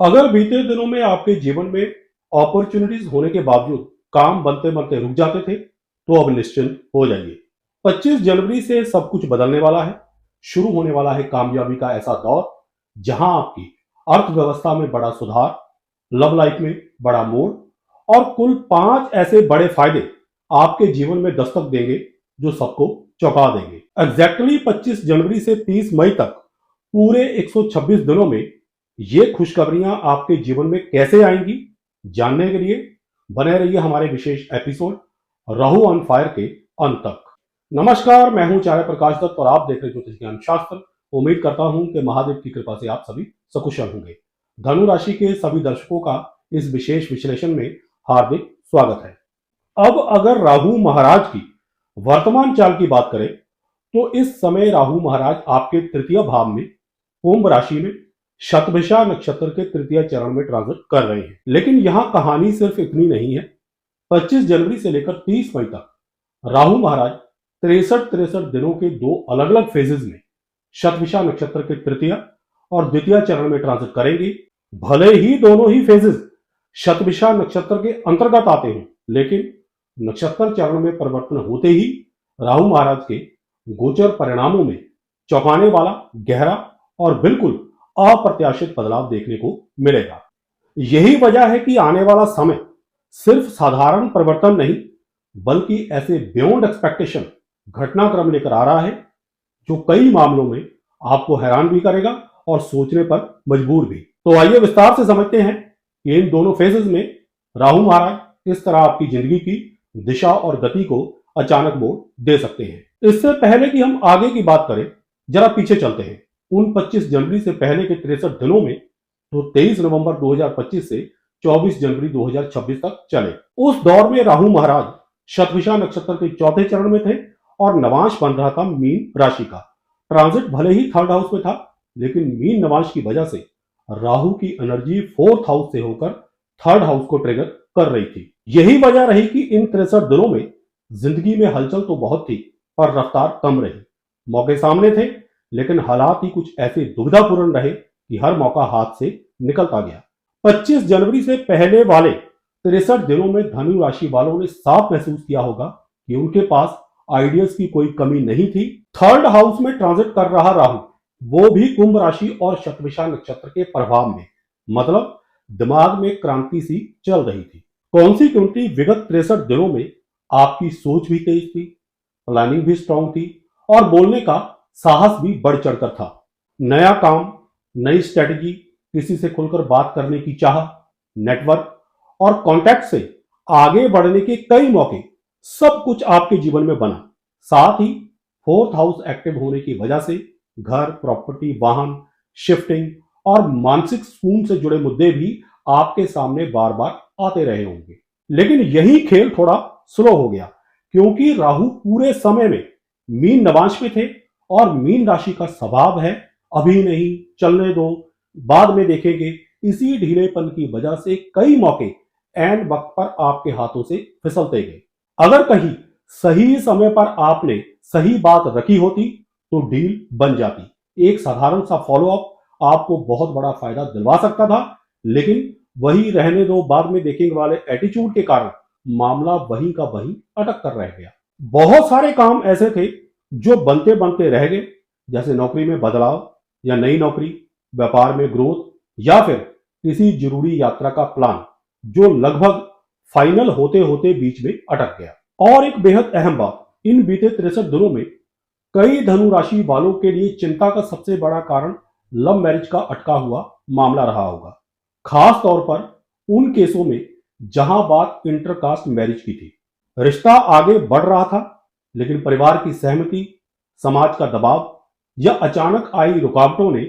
अगर बीते दिनों में आपके जीवन में अपॉर्चुनिटीज होने के बावजूद काम बनते बनते रुक जाते थे, तो अब निश्चिंत हो जाइए। 25 जनवरी से सब कुछ बदलने वाला है। शुरू होने वाला है कामयाबी का ऐसा दौर जहां आपकी अर्थव्यवस्था में बड़ा सुधार, लव लाइफ में बड़ा मोड़ और कुल 5 ऐसे बड़े फायदे आपके जीवन में दस्तक देंगे जो सबको चौंका देंगे। एग्जैक्टली 25 जनवरी से 30 मई तक पूरे 126 दिनों में ये खुशखबरियां आपके जीवन में कैसे आएंगी, जानने के लिए बने रहिए हमारे विशेष एपिसोड राहु ऑन फायर के अंत तक। नमस्कार, मैं हूं चार्य प्रकाश दत्त और आप देख रहे ज्योतिष ज्ञान शास्त्र। उम्मीद करता हूं कि महादेव की कृपा से आप सभी सकुशल होंगे। धनु राशि के सभी दर्शकों का इस विशेष विश्लेषण में हार्दिक स्वागत है। अब अगर राहु महाराज की वर्तमान चाल की बात करें तो इस समय राहु महाराज आपके तृतीय भाव में कुंभ राशि में शतभिषा नक्षत्र के तृतीय चरण में ट्रांजिट कर रहे हैं। लेकिन यहां कहानी सिर्फ इतनी नहीं है। 25 जनवरी से लेकर 30 मई तक राहु महाराज 63 दिनों के दो अलग अलग फेजेस में शतभिषा नक्षत्र के तृतीय और द्वितीय चरण में ट्रांजिट करेंगे। भले ही दोनों ही फेजेस शतभिषा नक्षत्र के अंतर्गत आते हैं, लेकिन नक्षत्र चरण में परिवर्तन होते ही राहु महाराज के गोचर परिणामों में चौंकाने वाला, गहरा और बिल्कुल अप्रत्याशित बदलाव देखने को मिलेगा। यही वजह है कि आने वाला समय सिर्फ साधारण परिवर्तन नहीं, बल्कि ऐसे बियॉन्ड एक्सपेक्टेशन घटनाक्रम लेकर आ रहा है जो कई मामलों में आपको हैरान भी करेगा और सोचने पर मजबूर भी। तो आइए विस्तार से समझते हैं कि इन दोनों फेजेस में राहु महाराज किस तरह आपकी जिंदगी की दिशा और गति को अचानक मोड़ दे सकते हैं। इससे पहले कि हम आगे की बात करें, जरा पीछे चलते हैं। उन 25 जनवरी से पहले के 63 दिनों में तो 23 नवंबर 2025 से 24 जनवरी 2026 तक चले। उस दौर में राहु महाराज शतभिषा नक्षत्र के चौथे चरण में थे और नवांश बन रहा था मीन राशि का। ट्रांजिट भले ही थर्ड हाउस में था, लेकिन मीन नवांश की वजह से राहु की एनर्जी फोर्थ हाउस से होकर थर्ड हाउस को ट्रिगर कर रही थी। यही वजह रही कि इन 63 दिनों में जिंदगी में हलचल तो बहुत थी, पर रफ्तार कम रही। मौके सामने थे, लेकिन हालात ही कुछ ऐसे दुविधापूर्ण रहे कि हर मौका हाथ से निकलता गया। 25 जनवरी से पहले वाले 63 दिनों में धनु राशि वालों ने साफ महसूस किया होगा कि उनके पास आइडियाज की कोई कमी नहीं थी। थर्ड हाउस में ट्रांजिट कर रहा राहु, वो भी कुंभ राशि और शतभिषा नक्षत्र के प्रभाव में, मतलब दिमाग में क्रांति सी चल रही थी। कौन सी क्रांति? विगत 63 दिनों में आपकी सोच भी तेज थी, प्लानिंग भी स्ट्रांग थी और बोलने का साहस भी बढ़ चढ़कर था। नया काम, नई स्ट्रेटजी, किसी से खुलकर बात करने की चाह, नेटवर्क और कॉन्टैक्ट से आगे बढ़ने के कई मौके, सब कुछ आपके जीवन में बना। साथ ही फोर्थ हाउस एक्टिव होने की वजह से घर, प्रॉपर्टी, वाहन, शिफ्टिंग और मानसिक सुकून से जुड़े मुद्दे भी आपके सामने बार बार आते रहे होंगे। लेकिन यही खेल थोड़ा स्लो हो गया, क्योंकि राहु पूरे समय में मीन नवांश में थे और मीन राशि का स्वभाव है अभी नहीं, चलने दो, बाद में देखेंगे। इसी ढीलेपन की वजह से कई मौके एंड वक्त पर आपके हाथों से फिसलते गए। अगर कहीं सही समय पर आपने सही बात रखी होती तो डील बन जाती। एक साधारण सा फॉलोअप आपको बहुत बड़ा फायदा दिलवा सकता था, लेकिन वही रहने दो, बाद में देखेंगे वाले एटीट्यूड के कारण मामला वहीं का वहीं अटक कर रह गया। बहुत सारे काम ऐसे थे जो बनते बनते रह गए, जैसे नौकरी में बदलाव या नई नौकरी, व्यापार में ग्रोथ या फिर किसी जरूरी यात्रा का प्लान जो लगभग फाइनल होते होते बीच में अटक गया। और एक बेहद अहम बात, इन बीते 63 दिनों में कई धनु राशि वालों के लिए चिंता का सबसे बड़ा कारण लव मैरिज का अटका हुआ मामला रहा होगा। खास तौर पर उन केसों में जहां बात इंटरकास्ट मैरिज की थी। रिश्ता आगे बढ़ रहा था, लेकिन परिवार की सहमति, समाज का दबाव या अचानक आई रुकावटों ने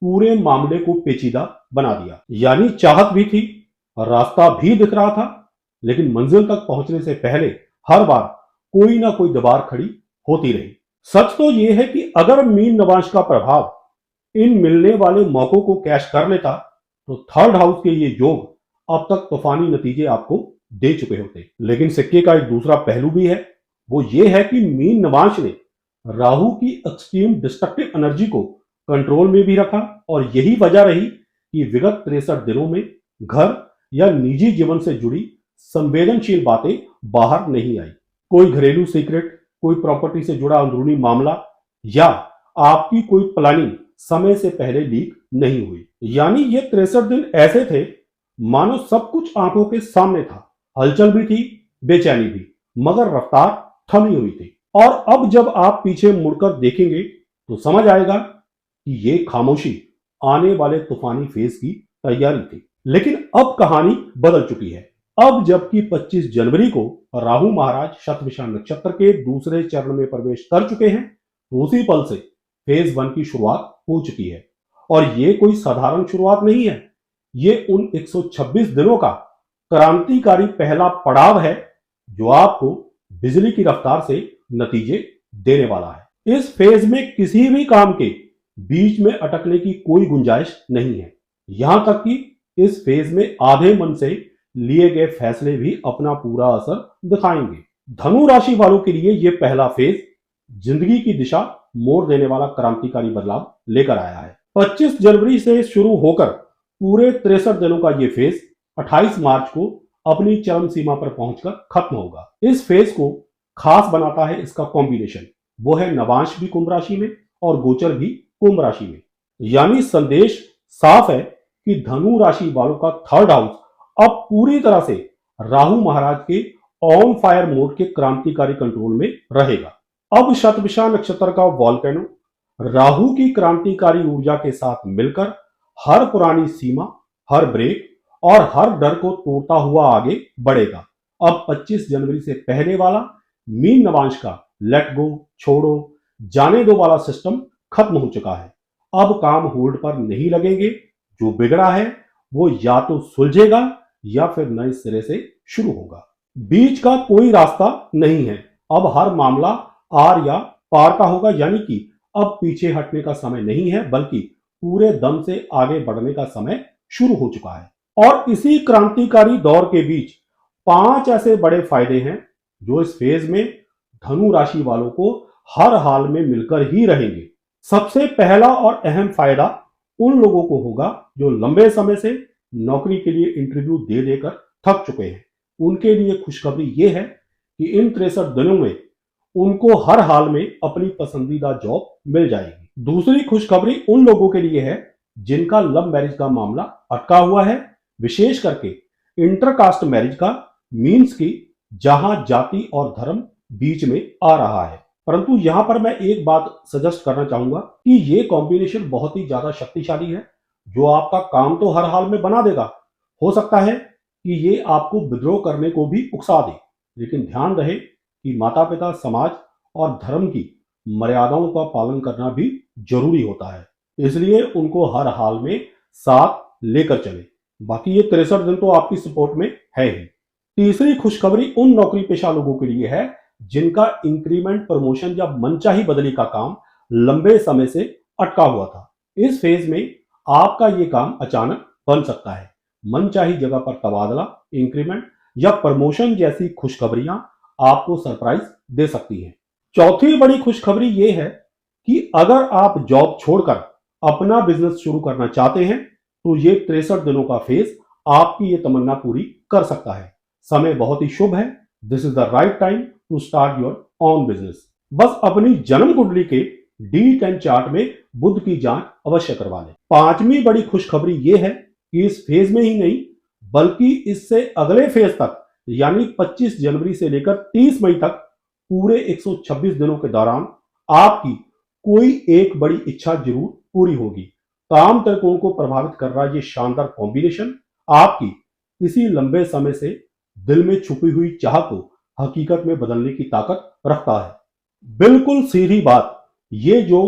पूरे मामले को पेचीदा बना दिया। यानी चाहत भी थी, रास्ता भी दिख रहा था, लेकिन मंजिल तक पहुंचने से पहले हर बार कोई ना कोई दीवार खड़ी होती रही। सच तो यह है कि अगर मीन नवांश का प्रभाव इन मिलने वाले मौकों को कैश कर लेता तो थर्ड हाउस के ये योग अब तक तूफानी नतीजे आपको दे चुके होते। लेकिन सिक्के का एक दूसरा पहलू भी है, वो ये है कि मीन नवांश ने राहु की एक्सट्रीम डिस्ट्रक्टिव एनर्जी को कंट्रोल में भी रखा और यही वजह रही कि विगत 63 दिनों में घर या निजी जीवन से जुड़ी संवेदनशील बातें बाहर नहीं आई। कोई घरेलू सीक्रेट, कोई प्रॉपर्टी से जुड़ा अंदरूनी मामला या आपकी कोई प्लानिंग समय से पहले लीक नहीं हुई। यानी ये 63 दिन ऐसे थे मानो सब कुछ आंखों के सामने था। हलचल भी थी, बेचैनी भी, मगर रफ्तार थमी हुई थी। और अब जब आप पीछे मुड़कर देखेंगे तो समझ आएगा कि ये खामोशी आने वाले तूफानी फेज की तैयारी थी। लेकिन अब कहानी बदल चुकी है। अब जबकि 25 जनवरी को राहु महाराज शतभिषा नक्षत्र के दूसरे चरण में प्रवेश कर चुके हैं, तो उसी पल से फेज 1 की शुरुआत हो चुकी है। और ये कोई साधारण शुरुआत नहीं है, ये उन 126 दिनों का क्रांतिकारी पहला पड़ाव है जो आपको बिजली की रफ्तार से नतीजे देने वाला है। इस फेज में किसी भी काम के बीच में अटकने की कोई गुंजाइश नहीं है। यहां तक कि इस फेज में आधे मन से लिए गए फैसले भी अपना पूरा असर दिखाएंगे। धनु राशि वालों के लिए यह पहला फेज जिंदगी की दिशा मोड़ देने वाला क्रांतिकारी बदलाव लेकर आया है। 25 जनवरी से शुरू होकर पूरे 63 दिनों का यह फेज 28 मार्च को अपनी चरम सीमा पर पहुंचकर खत्म होगा। इस फेज को खास बनाता है इसका कॉम्बिनेशन, वो है नवांश भी कुंभ राशि में और गोचर भी कुंभ राशि में। यानी संदेश साफ है कि धनु राशि वालों का थर्ड हाउस अब पूरी तरह से राहु महाराज के ऑन फायर मोड के क्रांतिकारी कंट्रोल में रहेगा। अब शतभिषा नक्षत्र का वॉल्केनो राहु की क्रांतिकारी ऊर्जा के साथ मिलकर हर पुरानी सीमा, हर ब्रेक और हर डर को तोड़ता हुआ आगे बढ़ेगा। अब 25 जनवरी से पहले वाला मीन नवांश का लेट गो, छोड़ो, जाने दो वाला सिस्टम खत्म हो चुका है। अब काम होल्ड पर नहीं लगेंगे। जो बिगड़ा है वो या तो सुलझेगा या फिर नए सिरे से शुरू होगा। बीच का कोई रास्ता नहीं है। अब हर मामला आर या पार का होगा। यानी कि अब पीछे हटने का समय नहीं है, बल्कि पूरे दम से आगे बढ़ने का समय शुरू हो चुका है। और इसी क्रांतिकारी दौर के बीच 5 ऐसे बड़े फायदे हैं जो इस फेज में धनु राशि वालों को हर हाल में मिलकर ही रहेंगे। सबसे पहला और अहम फायदा उन लोगों को होगा जो लंबे समय से नौकरी के लिए इंटरव्यू दे देकर थक चुके हैं। उनके लिए खुशखबरी यह है कि इन 63 दिनों में उनको हर हाल में अपनी पसंदीदा जॉब मिल जाएगी। दूसरी खुशखबरी उन लोगों के लिए है जिनका लव मैरिज का मामला अटका हुआ है, विशेष करके इंटरकास्ट मैरिज का, मीन्स की जहां जाति और धर्म बीच में आ रहा है। परंतु यहां पर मैं एक बात सजेस्ट करना चाहूंगा कि ये कॉम्बिनेशन बहुत ही ज्यादा शक्तिशाली है जो आपका काम तो हर हाल में बना देगा। हो सकता है कि ये आपको विद्रोह करने को भी उकसा दे, लेकिन ध्यान रहे कि माता पिता, समाज और धर्म की मर्यादाओं का पालन करना भी जरूरी होता है। इसलिए उनको हर हाल में साथ लेकर चले। बाकी ये 63 दिन तो आपकी सपोर्ट में है ही। तीसरी खुशखबरी उन नौकरी पेशा लोगों के लिए है जिनका इंक्रीमेंट, प्रमोशन या मनचाही बदली का काम लंबे समय से अटका हुआ था। इस फेज में आपका ये काम अचानक बन सकता है। मनचाही जगह पर तबादला, इंक्रीमेंट या प्रमोशन जैसी खुशखबरियां आपको सरप्राइज दे सकती हैं। चौथी बड़ी खुशखबरी ये है कि अगर आप जॉब छोड़कर अपना बिजनेस शुरू करना चाहते हैं तो ये 63 दिनों का फेज आपकी ये तमन्ना पूरी कर सकता है। समय बहुत ही शुभ है। This is the right time to start your own business. बस अपनी जन्म कुंडली के D10 चार्ट में बुध की जांच अवश्य करवा लें। पांचवी बड़ी खुशखबरी यह है कि इस फेज में ही नहीं बल्कि इससे अगले फेज तक, यानी 25 जनवरी से लेकर 30 मई तक पूरे 126 दिनों के दौरान आपकी कोई एक बड़ी इच्छा जरूर पूरी होगी। काम त्रिकोण को प्रभावित कर रहा ये शानदार कॉम्बिनेशन आपकी किसी लंबे समय से दिल में छुपी हुई चाह को हकीकत में बदलने की ताकत रखता है। बिल्कुल सीधी बात, ये जो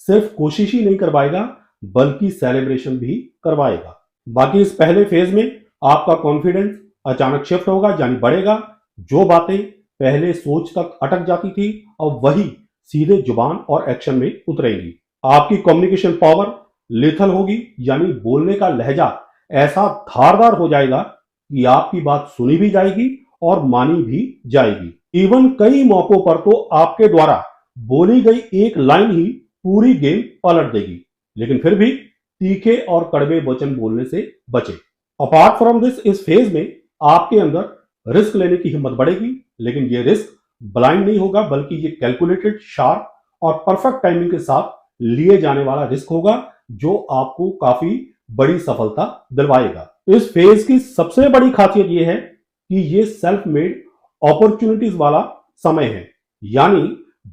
सिर्फ कोशिश ही नहीं करवाएगा बल्कि सेलिब्रेशन भी करवाएगा। बाकी इस पहले फेज में आपका कॉन्फिडेंस अचानक शिफ्ट होगा, यानी बढ़ेगा। जो बातें पहले सोच तक अटक जाती थी अब वही सीधे जुबान और एक्शन में उतरेंगी। आपकी कम्युनिकेशन पावर लेथल होगी, यानी बोलने का लहजा ऐसा धारदार हो जाएगा कि आपकी बात सुनी भी जाएगी और मानी भी जाएगी। इवन कई मौकों पर तो आपके द्वारा बोली गई एक लाइन ही पूरी गेम पलट देगी। लेकिन फिर भी तीखे और कड़वे वचन बोलने से बचें। अपार्ट फ्रॉम दिस, इस फेज में आपके अंदर रिस्क लेने की हिम्मत बढ़ेगी, लेकिन ये रिस्क ब्लाइंड नहीं होगा, बल्कि ये कैलकुलेटेड, शार्प और परफेक्ट टाइमिंग के साथ लिए जाने वाला रिस्क होगा, जो आपको काफी बड़ी सफलता दिलवाएगा। इस फेज की सबसे बड़ी खासियत यह है कि ये सेल्फ मेड अपॉर्चुनिटीज वाला समय है। यानी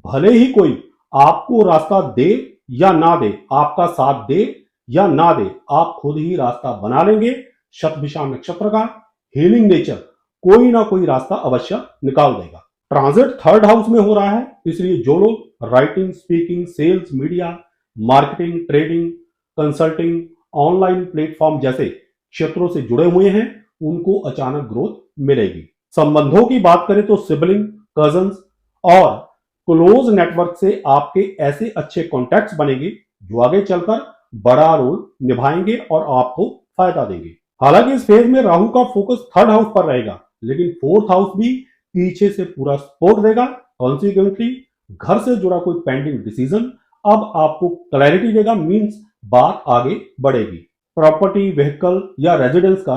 भले ही कोई आपको रास्ता दे या ना दे, आपका साथ दे या ना दे, आप खुद ही रास्ता बना लेंगे। शतभिषा नक्षत्र का हीलिंग नेचर कोई ना कोई रास्ता अवश्य निकाल देगा। ट्रांजिट थर्ड हाउस में हो रहा है, इसलिए जो लोग writing, speaking, sales, media, marketing, trading, consulting, online platform जैसे क्षेत्रों से जुड़े हुए हैं, उनको अचानक ग्रोथ मिलेगी। संबंधों की बात करें तो सिबलिंग, कजन्स और क्लोज नेटवर्क से आपके ऐसे अच्छे कॉन्टैक्ट्स बनेंगे जो आगे चलकर बड़ा रोल निभाएंगे और आपको फायदा देंगे। हालांकि इस फेज में राहु का फोकस थर्ड हाउस पर रहेगा, लेकिन फोर्थ हाउस भी पीछे से पूरा सपोर्ट देगा। कॉन्सिक्वेंटली घर से जुड़ा कोई पेंडिंग डिसीजन अब आपको क्लैरिटी देगा, मींस बात आगे बढ़ेगी। प्रॉपर्टी, व्हीकल या रेजिडेंस का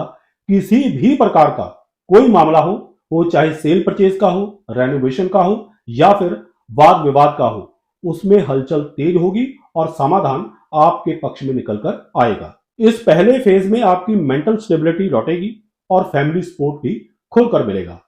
किसी भी प्रकार का कोई मामला हो, वो चाहे सेल परचेज का हो, रेनोवेशन का हो या फिर वाद विवाद का हो, उसमें हलचल तेज होगी और समाधान आपके पक्ष में निकलकर आएगा। इस पहले फेज में आपकी मेंटल स्टेबिलिटी लौटेगी और फैमिली सपोर्ट भी खुलकर मिलेगा,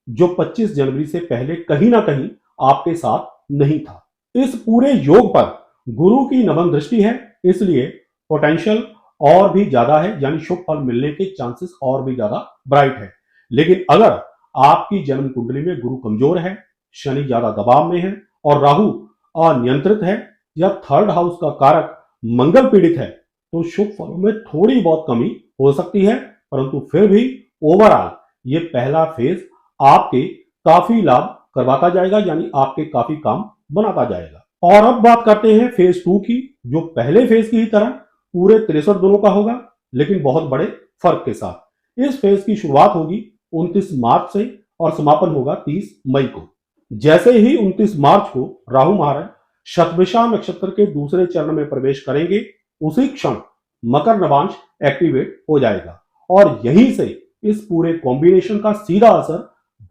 जो 25 जनवरी से पहले कहीं ना कहीं आपके साथ नहीं था। इस पूरे योग पर गुरु की नवम दृष्टि है, इसलिए पोटेंशियल और भी ज्यादा है, यानी शुभ फल मिलने के चांसेस और भी ज्यादा ब्राइट है। लेकिन अगर आपकी जन्म कुंडली में गुरु कमजोर है, शनि ज्यादा दबाव में है और राहु अनियंत्रित है या थर्ड हाउस का कारक मंगल पीड़ित है, तो शुभ फलों में थोड़ी बहुत कमी हो सकती है, परंतु फिर भी ओवरऑल ये पहला फेज आपके काफी लाभ करवाता जाएगा, यानी आपके काफी काम बनाता जाएगा। और अब बात करते हैं फेज 2 की, जो पहले फेज की ही तरह पूरे 63 दिनों का होगा, लेकिन बहुत बड़े फर्क के साथ। इस फेज की शुरुआत होगी 29 मार्च से और समापन होगा 30 मई को। जैसे ही 29 मार्च को राहु महाराज शतभिषा नक्षत्र के दूसरे चरण में प्रवेश करेंगे, उसी क्षण मकर नवांश एक्टिवेट हो जाएगा और यहीं से इस पूरे कॉम्बिनेशन का सीधा असर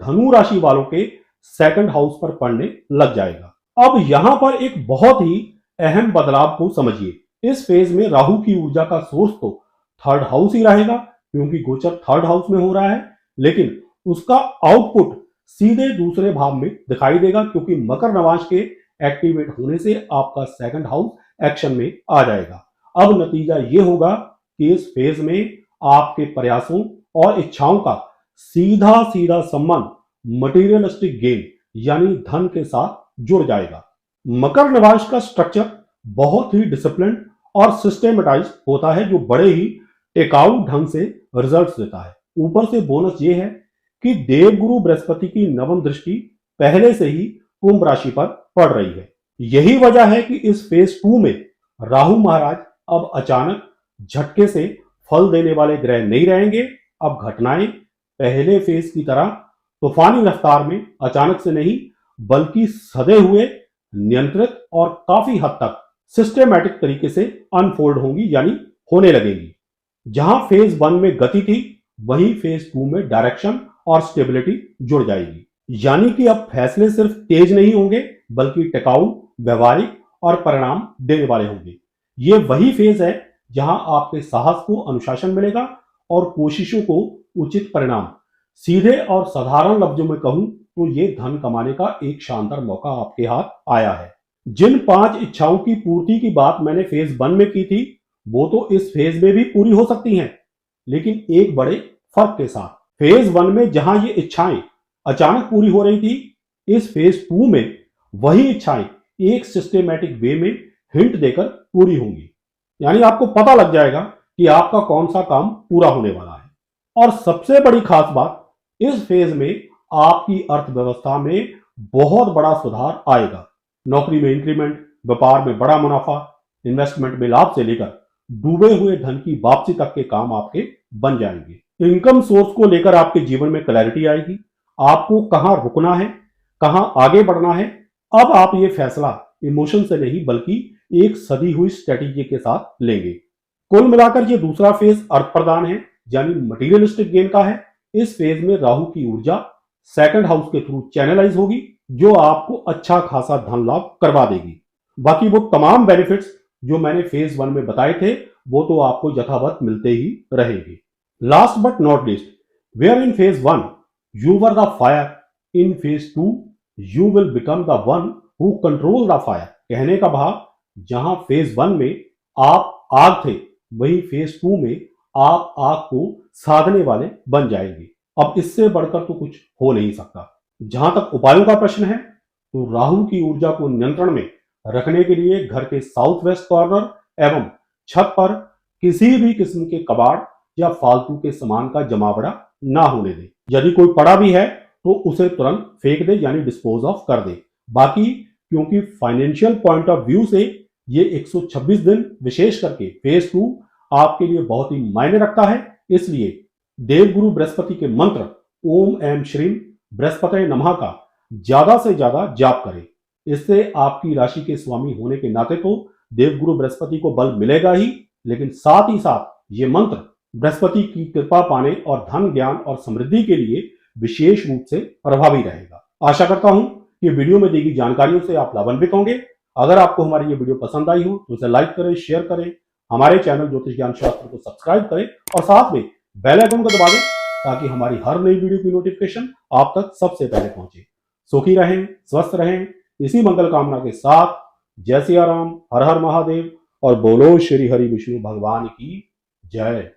धनु राशि वालों के सेकंड हाउस पर पड़ने लग जाएगा। अब यहां पर एक बहुत ही अहम बदलाव को समझिए। इस फेज में राहु की ऊर्जा का सोर्स तो थर्ड हाउस ही रहेगा, क्योंकि गोचर थर्ड हाउस में हो रहा है, लेकिन उसका आउटपुट सीधे दूसरे भाव में दिखाई देगा, क्योंकि मकर नवांश के एक्टिवेट होने से आपका सेकंड हाउस एक्शन में आ जाएगा। अब नतीजा यह होगा कि इस फेज में आपके प्रयासों और इच्छाओं का सीधा सीधा संबंध मटेरियलिस्टिक गेन यानी धन के साथ जुड़ जाएगा। मकर नवांश का स्ट्रक्चर बहुत ही डिसिप्लिन और सिस्टमेटाइज होता है, जो बड़े ही टिकाऊ ढंग से रिजल्ट्स देता है। ऊपर से बोनस यह है कि देवगुरु बृहस्पति की नवम दृष्टि पहले से ही कुंभ राशि पर पड़ रही है। यही वजह है कि इस फेज 2 में राहु महाराज अब अचानक झटके से फल देने वाले ग्रह नहीं रहेंगे। अब घटनाएं पहले फेज की तरह तूफानी रफ्तार में अचानक से नहीं, बल्कि सधे हुए, नियंत्रित और काफी हद तक सिस्टेमैटिक तरीके से अनफोल्ड होंगी, यानी होने लगेगी। जहां फेज 1 में गति थी, वहीं फेज 2 में डायरेक्शन और स्टेबिलिटी जुड़ जाएगी। यानी कि अब फैसले सिर्फ तेज नहीं होंगे, बल्कि टिकाऊ, व्यवहारिक और परिणाम देने वाले होंगे। ये वही फेज है जहां आपके साहस को अनुशासन मिलेगा और कोशिशों को उचित परिणाम। सीधे और साधारण लफ्जों में कहूं तो ये धन कमाने का एक शानदार मौका आपके हाथ आया है। जिन 5 इच्छाओं की पूर्ति की बात मैंने फेज 1 में की थी, वो तो इस फेज में भी पूरी हो सकती हैं, लेकिन एक बड़े फर्क के साथ। फेज 1 में जहां ये इच्छाएं अचानक पूरी हो रही थी, इस फेज 2 में वही इच्छाएं एक सिस्टेमैटिक वे में हिंट देकर पूरी होंगी। यानी आपको पता लग जाएगा कि आपका कौन सा काम पूरा होने वाला है। और सबसे बड़ी खास बात, इस फेज में आपकी अर्थव्यवस्था में बहुत बड़ा सुधार आएगा। नौकरी में इंक्रीमेंट, व्यापार में बड़ा मुनाफा, इन्वेस्टमेंट में लाभ से लेकर डूबे हुए धन की वापसी तक के काम आपके बन जाएंगे। इनकम सोर्स को लेकर आपके जीवन में क्लैरिटी आएगी। आपको कहां रुकना है, कहां आगे बढ़ना है, अब आप ये फैसला इमोशन से नहीं, बल्कि एक सदी हुई स्ट्रेटेजी के साथ लेंगे। कुल मिलाकर ये दूसरा फेज अर्थ प्रदान है, यानी मटीरियलिस्टिक गेन का है। इस फेज में राहु की ऊर्जा सेकंड हाउस के थ्रू चैनलाइज होगी, जो आपको अच्छा खासा धन लाभ करवा देगी। बाकी वो तमाम बेनिफिट्स जो मैंने फेज 1 में बताए थे, वो तो आपको यथावत मिलते ही रहेंगे। Last but not least, where in phase 1 you were the fire, in phase 2 you will become the one who control the fire. कहने का भाव, जहां फेज 1 में आप आग थे, वही फेज 2 में आप आग को साधने वाले बन जाएंगे। अब इससे बढ़कर तो कुछ हो नहीं सकता। जहां तक उपायों का प्रश्न है, तो राहु की ऊर्जा को नियंत्रण में रखने के लिए घर के साउथ वेस्ट कॉर्नर एवं छत पर किसी भी किस्म के कबाड़ या फालतू के सामान का जमावड़ा ना होने दें। यदि कोई पड़ा भी है तो उसे तुरंत फेंक दे, यानी डिस्पोज ऑफ कर दे। बाकी क्योंकि फाइनेंशियल पॉइंट ऑफ व्यू से ये 126 दिन विशेष करके फेज 2 आपके लिए बहुत ही मायने रखता है, इसलिए देवगुरु बृहस्पति के मंत्र ओम एम श्रीम बृहस्पति नमः का ज्यादा से ज्यादा जाप करें। इससे आपकी राशि के स्वामी होने के नाते तो देवगुरु बृहस्पति को बल मिलेगा ही, लेकिन साथ ही साथ ये मंत्र बृहस्पति की कृपा पाने और धन ज्ञान और समृद्धि के लिए विशेष रूप से प्रभावी रहेगा। आशा करता हूं कि वीडियो में दी गई जानकारियों से आप लाभान्वित होंगे। अगर आपको हमारी ये वीडियो पसंद आई हो तो इसे लाइक करें, शेयर करें, हमारे चैनल ज्योतिष ज्ञान शास्त्र को सब्सक्राइब करें और साथ में बेल आइकन को दबा दें, ताकि हमारी हर नई वीडियो की नोटिफिकेशन आप तक सबसे पहले पहुंचे। सुखी रहें, स्वस्थ रहें, इसी मंगल कामना के साथ जय सिया राम, हर हर महादेव और बोलो श्री हरि विष्णु भगवान की जय।